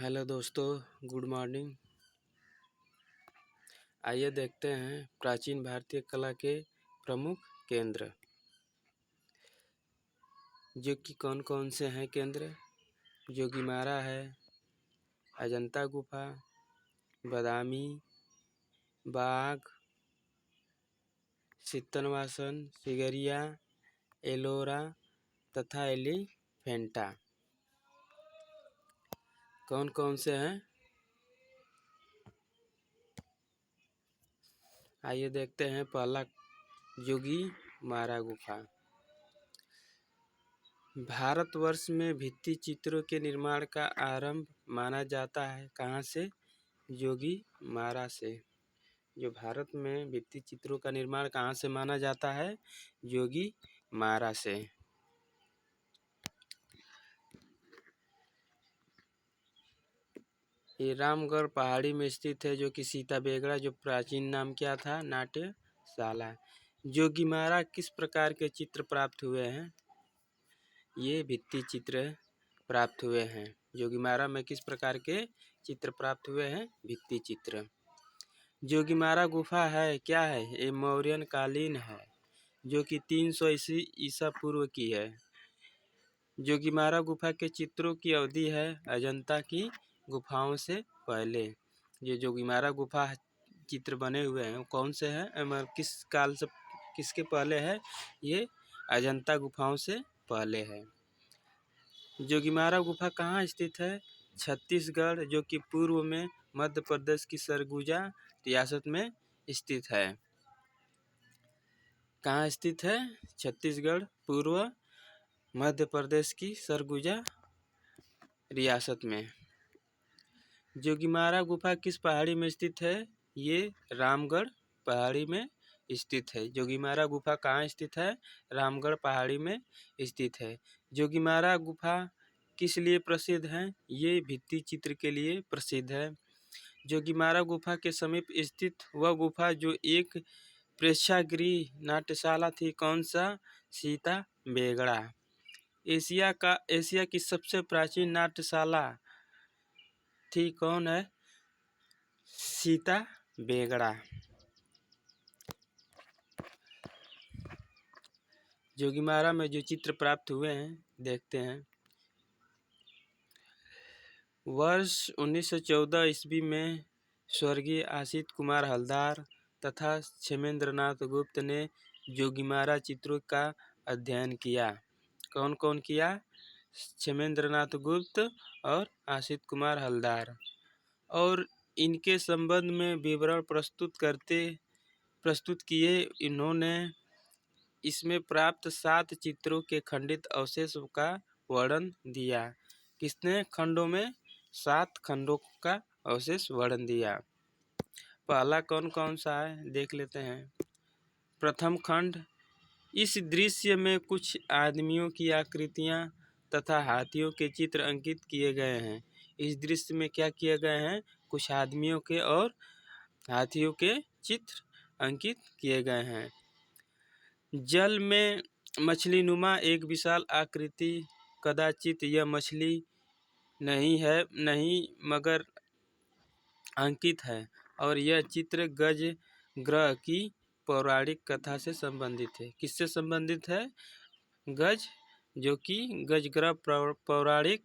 Hello दोस्तों, good morning. आइए देखते हैं प्राचीन भारतीय कला के प्रमुख केंद्र, जो कि कौन कौन से हैं केंद्र। जोगीमारा है, अजंता गुफा, बादामी, बाग, सित्तनवासन, सिगरिया, एलोरा तथा एलिफेंटा। कौन कौन से हैं, आइए देखते हैं। पहला, जोगीमारा गुफा। भारतवर्ष में भित्ति चित्रों के निर्माण का आरंभ माना जाता है कहाँ से? जोगीमारा से। जो भारत में भित्ति चित्रों का निर्माण कहाँ से माना जाता है? जोगीमारा से। ये रामगढ़ पहाड़ी में स्थित है, जो कि सीता बेगड़ा, जो प्राचीन नाम क्या था? नाट्यशाला। जोगीमारा किस प्रकार के चित्र प्राप्त हुए हैं? ये भित्ति चित्र प्राप्त हुए हैं। जोगीमारा में किस प्रकार के चित्र प्राप्त हुए हैं? भित्ति चित्र। जोगीमारा गुफा है क्या है? ये मौर्यन कालीन है, जो कि 300 ईसा पूर्व की है। जोगीमारा गुफा के चित्रों की अवधि है अजंता की गुफाओं से पहले। ये जोगीमारा गुफा चित्र बने हुए हैं, कौन से हैं, किस काल से, किसके पहले है? ये अजंता गुफाओं से पहले है। जोगीमारा गुफा कहाँ स्थित है? छत्तीसगढ़, जो कि पूर्व में मध्य प्रदेश की सरगुजा रियासत में स्थित है। कहाँ स्थित है? छत्तीसगढ़, पूर्व मध्य प्रदेश की सरगुजा रियासत में। जोगीमारा गुफा किस पहाड़ी में स्थित है? ये रामगढ़ पहाड़ी में स्थित है। जोगीमारा गुफा कहाँ स्थित है? रामगढ़ पहाड़ी में स्थित है। जोगीमारा गुफा किस लिए प्रसिद्ध है? ये भित्ति चित्र के लिए प्रसिद्ध है। जोगीमारा गुफा के समीप स्थित वह गुफा जो एक प्रेक्षागृह नाट्यशाला थी, कौन सा? सीता बेगड़ा। एशिया की सबसे प्राचीन नाट्यशाला थी, कौन है? सीता बेगड़ा। जोगीमारा में जो चित्र प्राप्त हुए हैं, देखते हैं। वर्ष 1914 ईस्वी में स्वर्गीय आशित कुमार हलदार तथा क्षेमेंद्रनाथ गुप्त ने जोगीमारा चित्रों का अध्ययन किया। कौन कौन किया? क्षेमेंद्रनाथ गुप्त और आशित कुमार हलदार। और इनके संबंध में विवरण प्रस्तुत किए। इन्होंने इसमें प्राप्त 7 चित्रों के खंडित अवशेष का वर्णन दिया। किसने खंडों में? 7 खंडों का अवशेष वर्णन दिया। पहला कौन कौन सा है, देख लेते हैं। प्रथम खंड, इस दृश्य में कुछ आदमियों की आकृतियां तथा हाथियों के चित्र अंकित किए गए हैं। इस दृश्य में क्या किए गए हैं? कुछ आदमियों के और हाथियों के चित्र अंकित किए गए हैं। जल में मछली नुमा एक विशाल आकृति, कदाचित यह मछली नहीं मगर अंकित है, और यह चित्र गज ग्रह की पौराणिक कथा से संबंधित है। किससे संबंधित है? गज, जो कि गजग्रह पौराणिक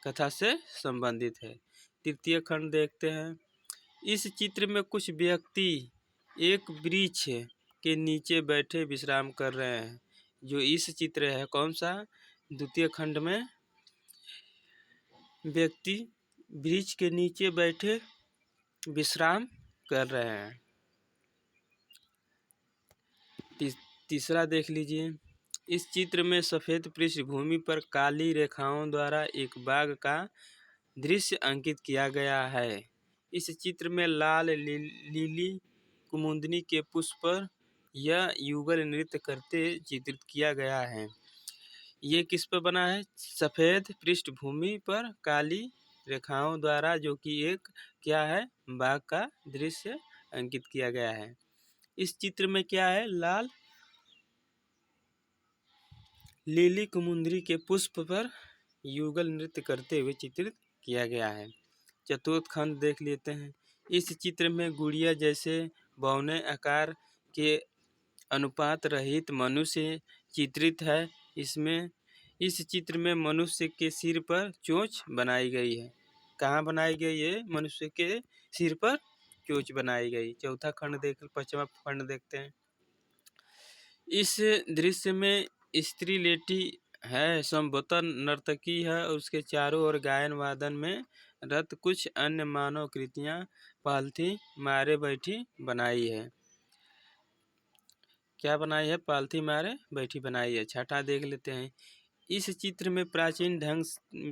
कथा से संबंधित है। तृतीय खंड देखते हैं। इस चित्र में कुछ व्यक्ति एक वृक्ष के नीचे बैठे विश्राम कर रहे हैं। जो इस चित्र है, कौन सा? द्वितीय खंड में व्यक्ति वृक्ष के नीचे बैठे विश्राम कर रहे हैं। तीसरा देख लीजिए। इस चित्र में सफ़ेद पृष्ठभूमि पर काली रेखाओं द्वारा एक बाघ का दृश्य अंकित किया गया है। इस चित्र में लाल लीली कुमुदनी के पुष्प पर यह युगल नृत्य करते चित्रित किया गया है। ये किस पर बना है? सफ़ेद पृष्ठभूमि पर काली रेखाओं द्वारा, जो कि एक क्या है? बाघ का दृश्य अंकित किया गया है। इस चित्र में क्या है? लाल लीली कुमुदनी के पुष्प पर युगल नृत्य करते हुए चित्रित किया गया है। चतुर्थ खंड देख लेते हैं। इस चित्र में गुड़िया जैसे बौने आकार के अनुपात रहित मनुष्य चित्रित है। इस चित्र में मनुष्य के सिर पर चोंच बनाई गई है। कहाँ बनाई गई है? मनुष्य के सिर पर चोंच बनाई गई। चौथा खंड देख, पांचवा खंड देखते हैं। इस दृश्य में स्त्री लेटी है, संभवतः नर्तकी है और उसके चारों ओर गायन वादन में रत कुछ अन्य मानव कृतियां पालथी मारे बैठी बनाई है। क्या बनाई है? पालथी मारे बैठी बनाई है। छठा देख लेते हैं। इस चित्र में प्राचीन ढंग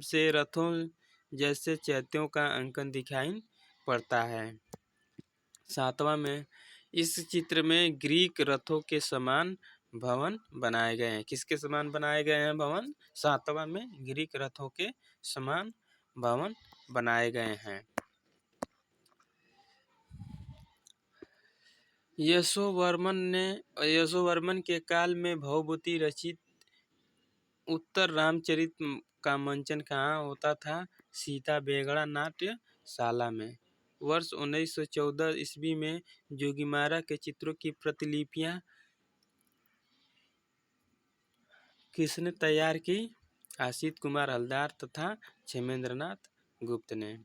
से रथों जैसे चैत्यों का अंकन दिखाई पड़ता है। सातवां में इस चित्र में ग्रीक रथों के समान भवन बनाए गए हैं। किसके समान बनाए गए हैं भवन? सातवां में ग्रीक रथों के समान भवन बनाए गए हैं। यशोवर्मन के काल में भवभूति रचित उत्तर रामचरित का मंचन कहाँ होता था? सीता बेगड़ा नाट्यशाला में। वर्ष 1914 ईस्वी में जोगीमारा के चित्रों की प्रतिलिपियां किसने तैयार की? आशित कुमार हलदार तथा क्षेमेंद्रनाथ गुप्त ने।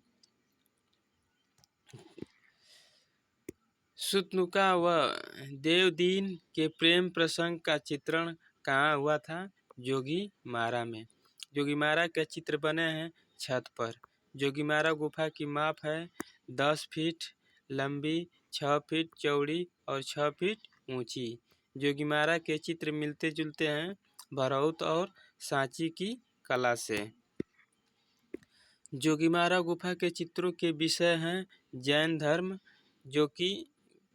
शुतनुका व देवदीन के प्रेम प्रसंग का चित्रण कहाँ हुआ था? जोगीमारा में। जोगीमारा के चित्र बने हैं छत पर। जोगीमारा गुफा की माप है 10 फीट लंबी, 6 फीट चौड़ी और 6 फीट ऊंची। जोगीमारा के चित्र मिलते जुलते हैं भरौत और सांची की कला से। जोगीमारा गुफा के चित्रों के विषय हैं जैन धर्म, जो कि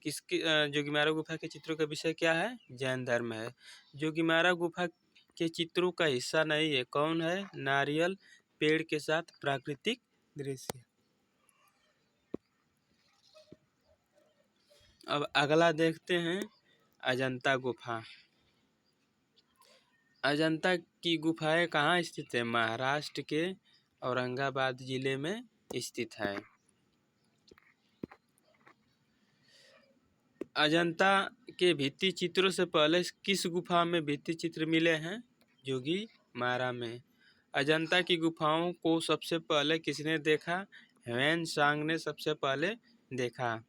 जोगीमारा गुफा के चित्रों का विषय क्या है? जैन धर्म है। जोगीमारा गुफा के चित्रों का हिस्सा नहीं है। कौन है? नारियल पेड़ के साथ प्राकृतिक दृश्य। अब अगला देखते हैं अजंता गुफा। अजंता की गुफाएं कहाँ स्थित है? महाराष्ट्र के औरंगाबाद जिले में स्थित है। अजंता के भित्ति चित्रों से पहले किस गुफा में भित्ति चित्र मिले हैं? जोगीमारा में। अजंता की गुफाओं को सबसे पहले किसने देखा? ह्वेन सांग ने सबसे पहले देखा।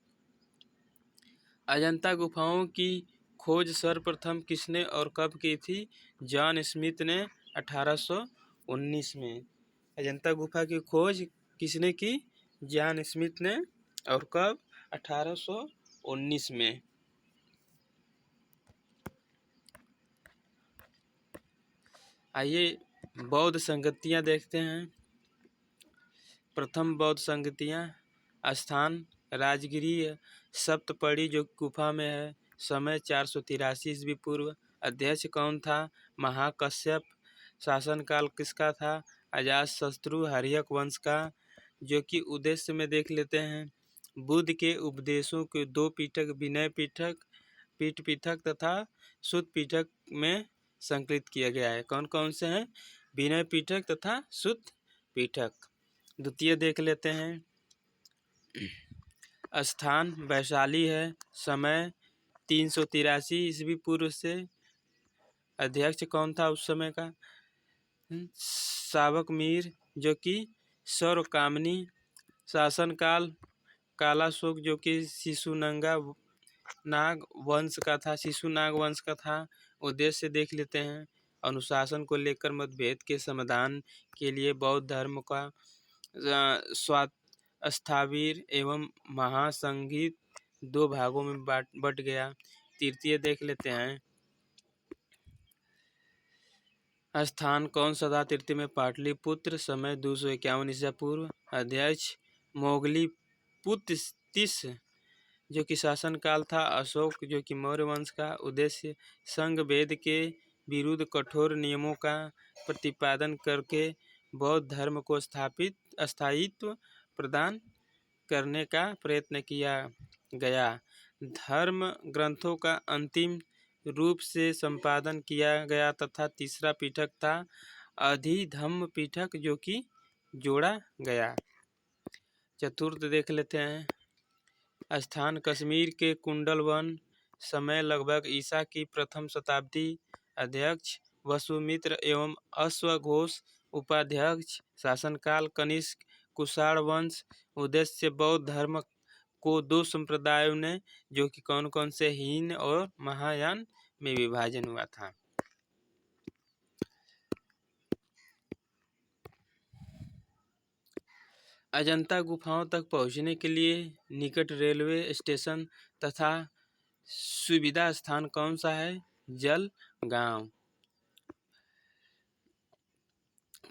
अजंता गुफाओं की खोज सर्वप्रथम किसने और कब की थी? जॉन स्मिथ ने 1819 में। अजंता गुफा की खोज किसने की? जॉन स्मिथ ने। और कब? 1819 में। आइए बौद्ध संगतियाँ देखते हैं। प्रथम बौद्ध संगतियाँ स्थान राजगिरी सप्तपड़ी जो गुफा में है। समय 483 ईस्वी पूर्व। अध्यक्ष कौन था? महाकश्यप। शासनकाल किसका था? अजातशत्रु हर्यक वंश का। जो कि उद्देश्य में देख लेते हैं। बुद्ध के उपदेशों के 2 पीठक विनय पीठक, पीठ पीठक तथा सुत पीठक में संकलित किया गया है। कौन कौन से हैं? विनय पीठक तथा सुत पीठक। द्वितीय देख लेते हैं। स्थान वैशाली है। समय 383 ईस्वी पूर्व से। अध्यक्ष कौन था उस समय का? सावक मीर जो कि सौरकामनी। शासनकाल कालाशोक जो कि शिशुनागा नाग वंश का था, शिशुनाग वंश का था। उद्देश्य देख लेते हैं। अनुशासन को लेकर मतभेद के समाधान के लिए बौद्ध धर्म का स्थावीर एवं महासंगीत 2 भागों में बट गया। तृतीय देख लेते हैं। स्थान कौन सा था तृतीय में? पाटलिपुत्र। समय 251 ईसा पूर्व। अध्यक्ष मोगली पुत्तिस जो कि शासनकाल था। अशोक जो कि मौर्य वंश का। उद्देश्य संघ वेद के विरुद्ध कठोर नियमों का प्रतिपादन करके बौद्ध धर्म को स्थायित्व प्रदान करने का प्रयत्न किया गया। धर्म ग्रंथों का अंतिम रूप से संपादन किया गया तथा तीसरा पीठक था अधिधम्म पीठक जो कि जोड़ा गया। चतुर्थ देख लेते हैं। स्थान कश्मीर के कुंडल वन। समय लगभग ईसा की प्रथम शताब्दी। अध्यक्ष वसुमित्र एवं अश्वघोष। उपाध्यक्ष शासनकाल कनिष्क कुषाण वंश। उद्देश्य बौद्ध धर्म को दो संप्रदायों ने, जो कि कौन कौन से, हीन और महायान में विभाजन हुआ था। अजंता गुफाओं तक पहुंचने के लिए निकट रेलवे स्टेशन तथा सुविधा स्थान कौन सा है? जलगांव।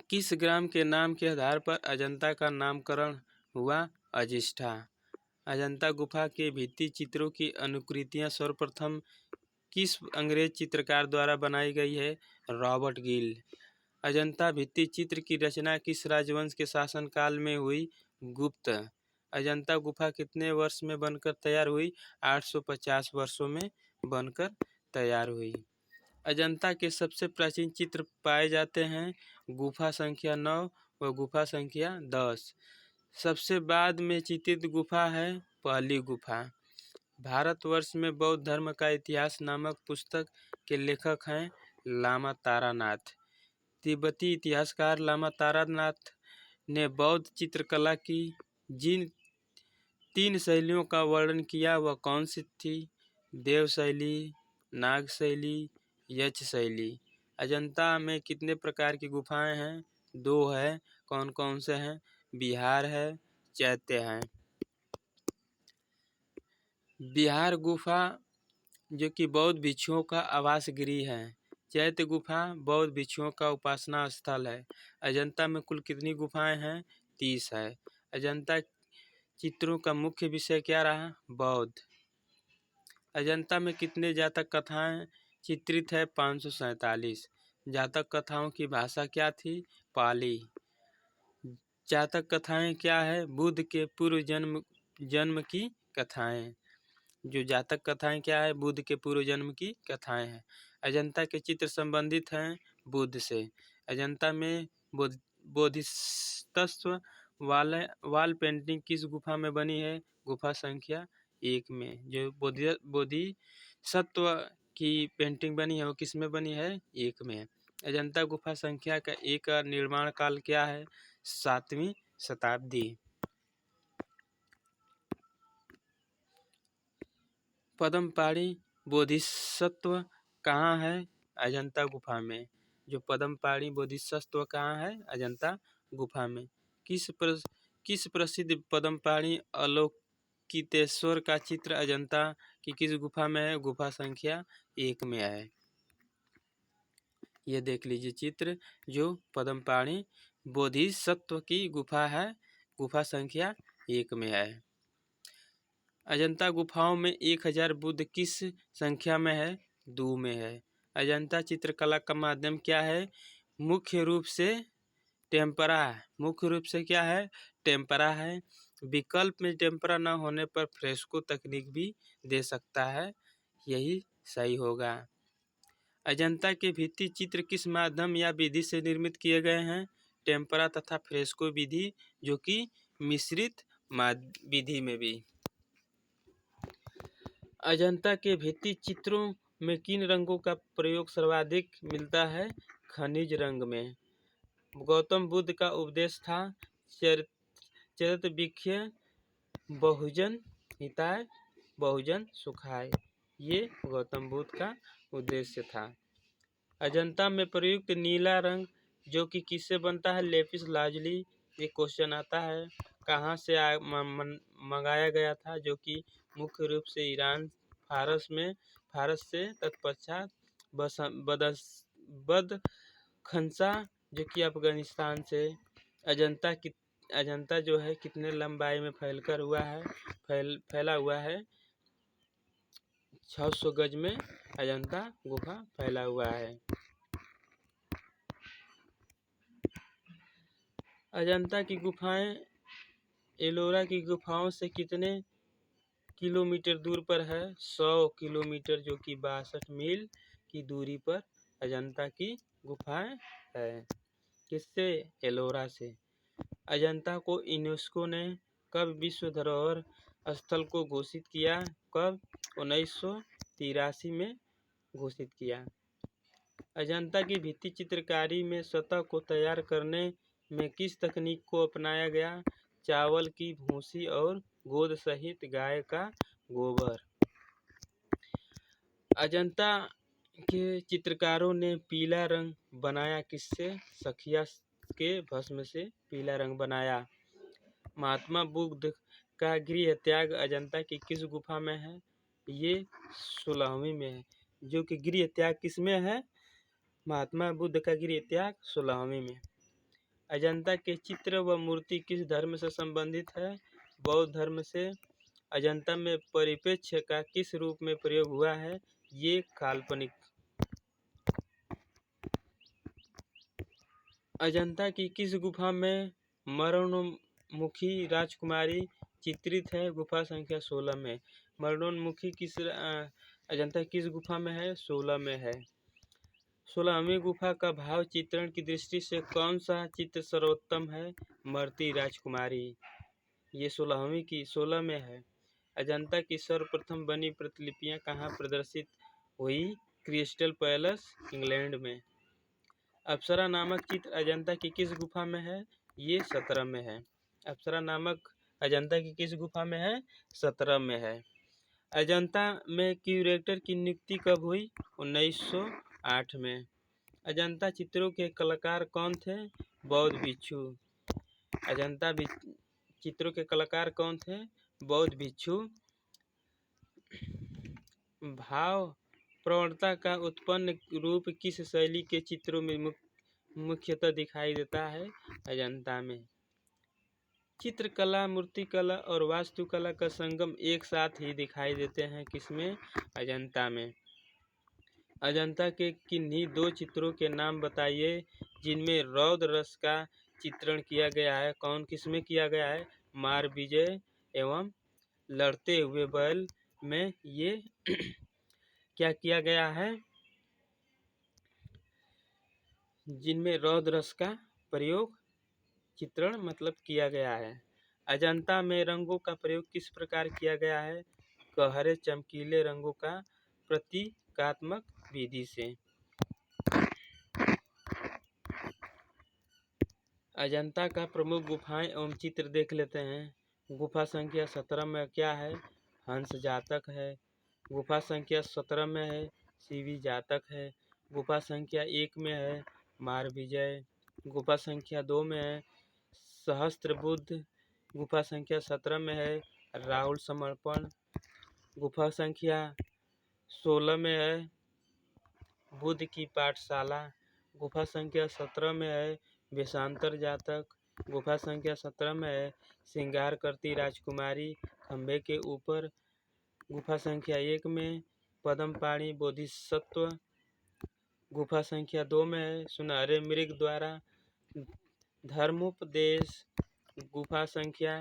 किस ग्राम के नाम के आधार पर अजंता का नामकरण हुआ? अजिष्ठा। अजंता गुफा के भित्ति चित्रों की अनुकृतियां सर्वप्रथम किस अंग्रेज चित्रकार द्वारा बनाई गई है? रॉबर्ट गिल। अजंता भित्ति चित्र की रचना किस राजवंश के शासनकाल में हुई? गुप्त। अजंता गुफा कितने वर्ष में बनकर तैयार हुई? 850 वर्षों में बनकर तैयार हुई। अजंता के सबसे प्राचीन चित्र पाए जाते हैं गुफा संख्या 9 व गुफा संख्या 10। सबसे बाद में चित्रित गुफा है पहली गुफा। भारतवर्ष में बौद्ध धर्म का इतिहास नामक पुस्तक के लेखक हैं लामा तारानाथ। तिब्बती इतिहासकार लामा तारानाथ ने बौद्ध चित्रकला की जिन 3 शैलियों का वर्णन किया वह कौन सी थी? देव शैली, नाग शैली, यक्ष शैली। अजंता में कितने प्रकार की गुफाएं हैं? 2 है। कौन कौन से हैं? बिहार है, चैत्य है। बिहार गुफा जो कि बौद्ध भिक्षुओं का आवास गृह है। चैत्य गुफा बौद्ध भिक्षुओं का उपासना स्थल है। अजंता में कुल कितनी गुफाएं हैं? 30 है। अजंता चित्रों का मुख्य विषय क्या रहा? बौद्ध। अजंता में कितने जातक कथाएं चित्रित है? 547। जातक कथाओं की भाषा क्या थी? पाली। जातक कथाएं क्या है? बुद्ध के पूर्व जन्म की कथाएं। जो जातक कथाएं क्या है? बुद्ध के पूर्व जन्म की कथाएं हैं। अजंता के चित्र संबंधित हैं बुद्ध से। अजंता में बोधिसत्व वाल पेंटिंग किस गुफा में बनी है? गुफा संख्या 1 में। जो बोधिसत्व की पेंटिंग बनी है वो किस में बनी है? 1 में। अजंता गुफा संख्या का 1 का निर्माण काल क्या है? 7वीं शताब्दी। पद्मपाणि बोधिसत्व कहाँ है? अजंता गुफा में। जो पद्मपाणि बोधिसत्व कहाँ है? अजंता गुफा में। किस प्रसिद्ध पद्मपाणि अवलोकितेश्वर का चित्र अजंता की किस गुफा में है? गुफा संख्या 1 में है। ये देख लीजिए चित्र जो पद्मपाणि बोधिसत्व की गुफा है, गुफा संख्या 1 में है। अजंता गुफाओं में 1000 बुद्ध किस संख्या में है? 2 में है। अजंता चित्रकला का माध्यम क्या है? मुख्य रूप से टेम्परा। मुख्य रूप से क्या है? टेम्परा है। विकल्प में टेम्परा न होने पर फ्रेस्को तकनीक भी दे सकता है, यही सही होगा। अजंता के भित्ति चित्र किस माध्यम या विधि से निर्मित किए गए हैं? टेम्परा तथा फ्रेस्को विधि, जो कि मिश्रित विधि में भी। अजंता के भित्ति चित्रों में किन रंगों का प्रयोग सर्वाधिक मिलता है? खनिज रंग में। गौतम बुद्ध का उपदेश था चरितवीक्ष्य बहुजन हिताय बहुजन सुखाय। ये गौतम बुद्ध का उद्देश्य था। अजंता में प्रयुक्त नीला रंग जो कि किससे बनता है? Lapis lazuli. ये क्वेश्चन आता है कहाँ से मंगाया गया था? जो कि मुख्य रूप से ईरान, फारस से तत्पश्चात बदखंसा जो कि अफगानिस्तान से। अजंता जो है कितने लंबाई में फैला हुआ है? 600 गज में अजंता गुफा फैला हुआ है। अजंता की गुफाएं एलोरा की गुफाओं से कितने किलोमीटर दूर पर है? 100 किलोमीटर, जो कि 62 मील की दूरी पर अजंता की गुफाएं है। किससे? एलोरा से। अजंता को यूनेस्को ने कब विश्व धरोहर स्थल को घोषित किया? कब? 1983 में घोषित किया। अजंता की भित्ति चित्रकारी में सतह को तैयार करने में किस तकनीक को अपनाया गया? चावल की भूसी और गोंद सहित गाय का गोबर। अजंता के चित्रकारों ने पीला रंग बनाया किससे? सखिया के भस्म से पीला रंग बनाया। महात्मा बुद्ध का गृह त्याग अजंता की किस गुफा में है? ये 16वीं में है। जो कि गृह त्याग किस में है? महात्मा बुद्ध का गृह त्याग 16वीं में। अजंता के चित्र व मूर्ति किस धर्म से संबंधित है? बौद्ध धर्म से। अजंता में परिप्रेक्ष्य का किस रूप में प्रयोग हुआ है? ये काल्पनिक। अजंता की किस गुफा में मरणोन्मुखी राजकुमारी चित्रित है? गुफा संख्या 16 में। मरणोन्मुखी अजंता किस गुफा में है? 16 में है। 16वीं गुफा का भाव चित्रण की दृष्टि से कौन सा चित्र सर्वोत्तम है? मरती राजकुमारी। ये 16 में है। अजंता की सर्वप्रथम बनी प्रतिलिपियां कहाँ प्रदर्शित हुई? क्रिस्टल पैलेस, इंग्लैंड में। अप्सरा नामक चित्र अजंता की किस गुफा में है? ये 17 में है। अप्सरा नामक अजंता की किस गुफा में है? 17 में है। अजंता में क्यूरेटर की नियुक्ति कब हुई? 1908 में। अजंता चित्रों के कलाकार कौन थे? बौद्ध भिक्षु। अजंता चित्रों के कलाकार कौन थे? बौद्ध भिक्षु। भाव प्रवणता का उत्पन्न रूप किस शैली के चित्रों में मुख्यतः दिखाई देता है? अजंता में। चित्रकला, मूर्तिकला और वास्तुकला का संगम एक साथ ही दिखाई देते हैं किसमें? अजंता में। अजंता के किन्हीं दो चित्रों के नाम बताइए जिनमें रौद्र रस का चित्रण किया गया है। कौन किसमें किया गया है? मार विजय एवं लड़ते हुए बैल में ये क्या किया गया है? जिनमें रौद्र रस का प्रयोग चित्रण मतलब किया गया है। अजंता में रंगों का प्रयोग किस प्रकार किया गया है? गहरे चमकीले रंगों का प्रतीकात्मक विधि से। अजंता का प्रमुख गुफाएं एवं चित्र देख लेते हैं। गुफा संख्या 17 में क्या है? हंस जातक है। गुफा संख्या 17 में है शिवी जातक है। गुफा संख्या 1 में है मार विजय। गुफा संख्या 2 में है सहस्त्र बुद्ध। गुफा संख्या 17 में है राहुल समर्पण। गुफा संख्या 16 में है बुद्ध की पाठशाला। गुफा संख्या 17 में है वेशांतर जातक। गुफा संख्या 17 में है श्रृंगार करती राजकुमारी खंबे के ऊपर। गुफा संख्या 1 में पद्मपाणि बोधिसत्व। गुफा संख्या 2 में है सुनहरे मृग द्वारा धर्मोपदेश। गुफा संख्या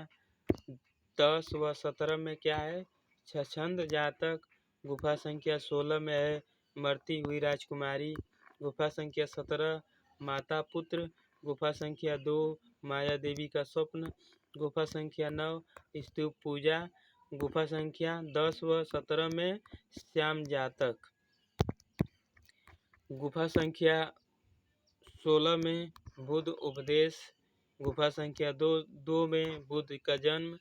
10 व 17 में क्या है? छछंद जातक। गुफा संख्या 16 में है मरती हुई राजकुमारी। गुफा संख्या 17 माता पुत्र। गुफा संख्या 2 माया देवी का स्वप्न। गुफा संख्या 9 स्तूप पूजा। गुफा संख्या 10 व 17 में श्याम जातक। गुफा संख्या 16 में बुद्ध उपदेश। गुफा संख्या 2 में बुद्ध का जन्म।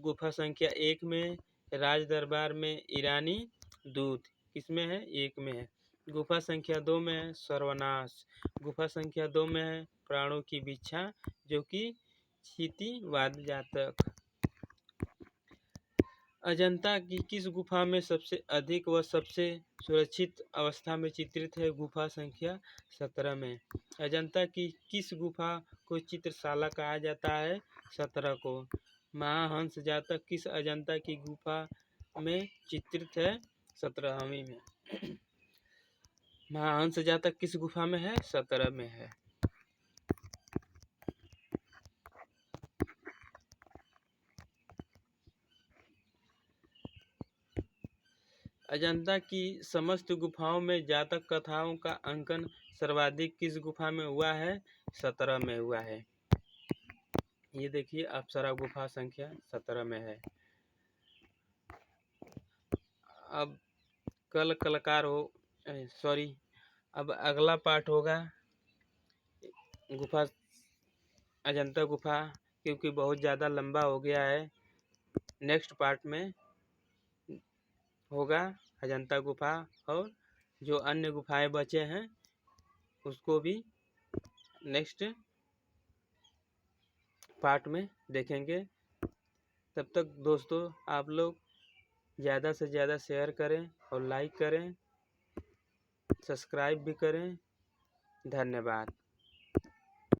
गुफा संख्या 1 में राज दरबार में ईरानी दूत। किसमें है? 1 में है। गुफा संख्या 2 में है सर्वनाश। गुफा संख्या 2 में है प्राणों की भिक्षा जो कि क्षितिवाद जातक। अजंता की किस गुफा में सबसे अधिक व सबसे सुरक्षित अवस्था में चित्रित है? गुफा संख्या 17 में। अजंता की किस गुफा को चित्रशाला कहा जाता है? 17 को। महाहंस जातक किस अजंता की गुफा में चित्रित है? 17वीं में। महाहंस जातक किस गुफा में है? 17 में है। अजंता की समस्त गुफाओं में जातक कथाओं का अंकन सर्वाधिक किस गुफा में हुआ है? 17 में हुआ है। ये देखिए अप्सरा गुफा संख्या 17 में है। अब कल कलाकार हो सॉरी अब अगला पार्ट होगा गुफा अजंता गुफा, क्योंकि बहुत ज़्यादा लंबा हो गया है। नेक्स्ट पार्ट में होगा अजंता गुफा, और जो अन्य गुफाएं बचे हैं उसको भी नेक्स्ट पार्ट में देखेंगे। तब तक दोस्तों आप लोग ज़्यादा से ज़्यादा शेयर करें और लाइक करें, सब्सक्राइब भी करें। धन्यवाद।